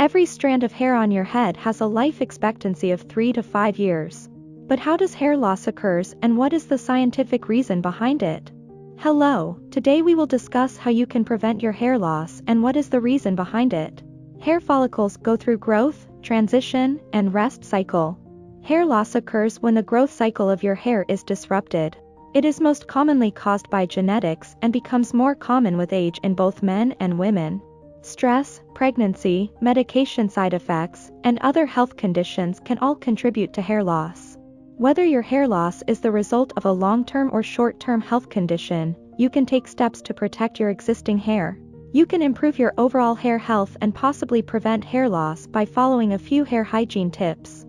Every strand of hair on your head has a life expectancy of 3 to 5 years. But how does hair loss occurs and what is the scientific reason behind it? Hello, today we will discuss how you can prevent your hair loss and what is the reason behind it. Hair follicles go through growth, transition, and rest cycle. Hair loss occurs when the growth cycle of your hair is disrupted. It is most commonly caused by genetics and becomes more common with age in both men and women. Stress, pregnancy, medication side effects, and other health conditions can all contribute to hair loss. Whether your hair loss is the result of a long-term or short-term health condition, you can take steps to protect your existing hair. You can improve your overall hair health and possibly prevent hair loss by following a few hair hygiene tips.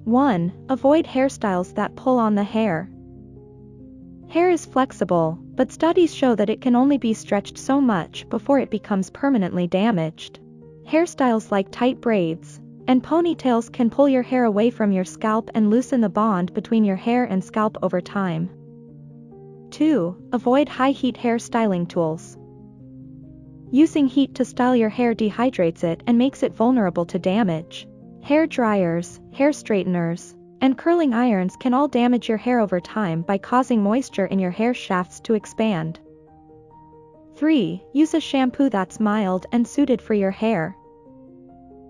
1. Avoid hairstyles that pull on the hair. Hair is flexible, but studies show that it can only be stretched so much before it becomes permanently damaged. Hairstyles like tight braids and ponytails can pull your hair away from your scalp and loosen the bond between your hair and scalp over time. 2. Avoid high-heat hair styling tools. Using heat to style your hair dehydrates it and makes it vulnerable to damage. Hair dryers, hair straighteners, and curling irons can all damage your hair over time by causing moisture in your hair shafts to expand. 3. Use a shampoo that's mild and suited for your hair.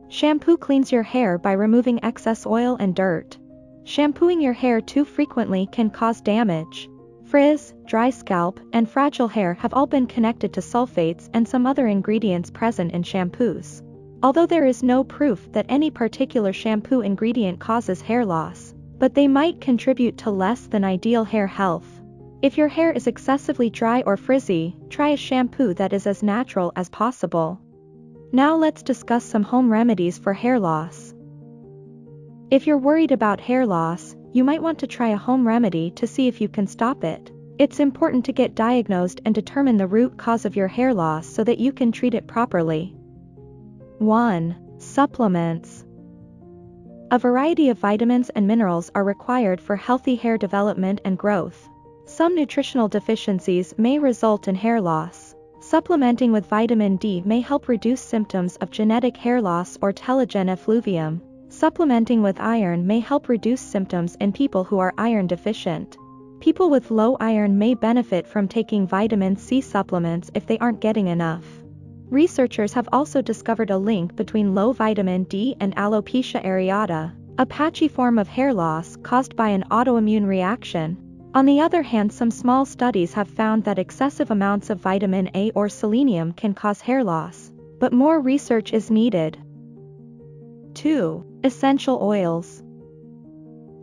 Shampoo cleans your hair by removing excess oil and dirt. Shampooing your hair too frequently can cause damage. Frizz, dry scalp, and fragile hair have all been connected to sulfates and some other ingredients present in shampoos. Although there is no proof that any particular shampoo ingredient causes hair loss, but they might contribute to less than ideal hair health. If your hair is excessively dry or frizzy, try a shampoo that is as natural as possible. Now let's discuss some home remedies for hair loss. If you're worried about hair loss, you might want to try a home remedy to see if you can stop it. It's important to get diagnosed and determine the root cause of your hair loss so that you can treat it properly. 1. Supplements. A variety of vitamins and minerals are required for healthy hair development and growth. Some nutritional deficiencies may result in hair loss. Supplementing with vitamin D may help reduce symptoms of genetic hair loss or telogen effluvium. Supplementing with iron may help reduce symptoms in people who are iron deficient. People with low iron may benefit from taking vitamin C supplements if they aren't getting enough. Researchers have also discovered a link between low vitamin D and alopecia areata, a patchy form of hair loss caused by an autoimmune reaction. On the other hand, some small studies have found that excessive amounts of vitamin A or selenium can cause hair loss, but more research is needed. 2. Essential oils.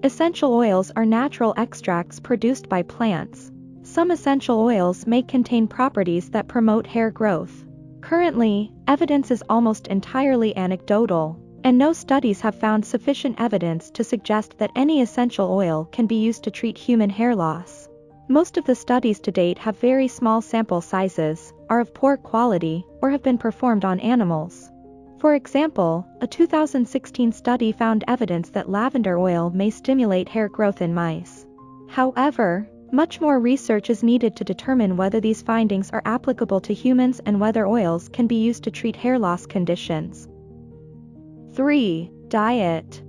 Essential oils are natural extracts produced by plants. Some essential oils may contain properties that promote hair growth. Currently, evidence is almost entirely anecdotal, and no studies have found sufficient evidence to suggest that any essential oil can be used to treat human hair loss. Most of the studies to date have very small sample sizes, are of poor quality, or have been performed on animals. For example, a 2016 study found evidence that lavender oil may stimulate hair growth in mice. However, much more research is needed to determine whether these findings are applicable to humans and whether oils can be used to treat hair loss conditions. 3. Diet.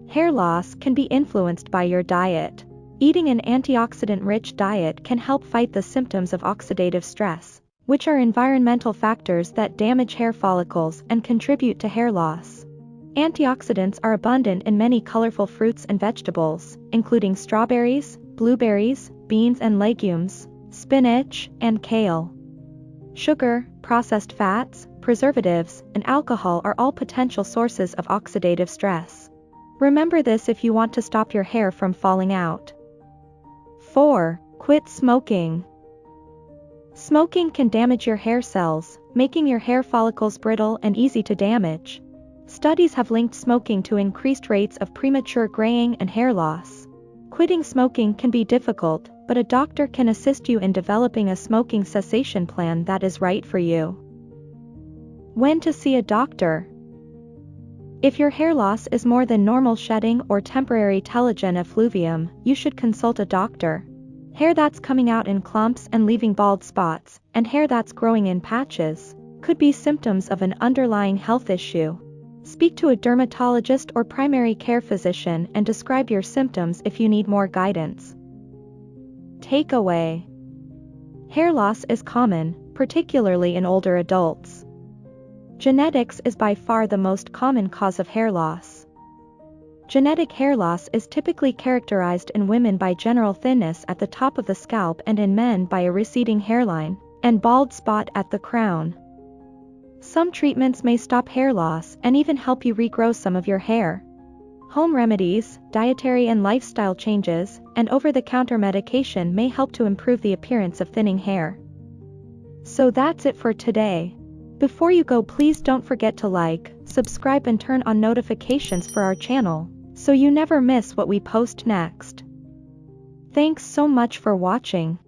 Hair loss can be influenced by your diet. Eating an antioxidant-rich diet can help fight the symptoms of oxidative stress, which are environmental factors that damage hair follicles and contribute to hair loss. Antioxidants are abundant in many colorful fruits and vegetables, including strawberries, blueberries, beans and legumes, spinach, and kale. Sugar, processed fats, preservatives, and alcohol are all potential sources of oxidative stress. Remember this if you want to stop your hair from falling out. 4. Quit smoking. Smoking can damage your hair cells, making your hair follicles brittle and easy to damage. Studies have linked smoking to increased rates of premature graying and hair loss. Quitting smoking can be difficult, but a doctor can assist you in developing a smoking cessation plan that is right for you. When to see a doctor. If your hair loss is more than normal shedding or temporary telogen effluvium, you should consult a doctor. Hair that's coming out in clumps and leaving bald spots, and hair that's growing in patches, could be symptoms of an underlying health issue. Speak to a dermatologist or primary care physician and describe your symptoms if you need more guidance. Takeaway: hair loss is common, particularly in older adults. Genetics is by far the most common cause of hair loss. Genetic hair loss is typically characterized in women by general thinness at the top of the scalp and in men by a receding hairline and bald spot at the crown. Some treatments may stop hair loss and even help you regrow some of your hair. Home remedies, dietary and lifestyle changes, and over-the-counter medication may help to improve the appearance of thinning hair. So that's it for today. Before you go, please don't forget to like, subscribe and turn on notifications for our channel, so you never miss what we post next. Thanks so much for watching.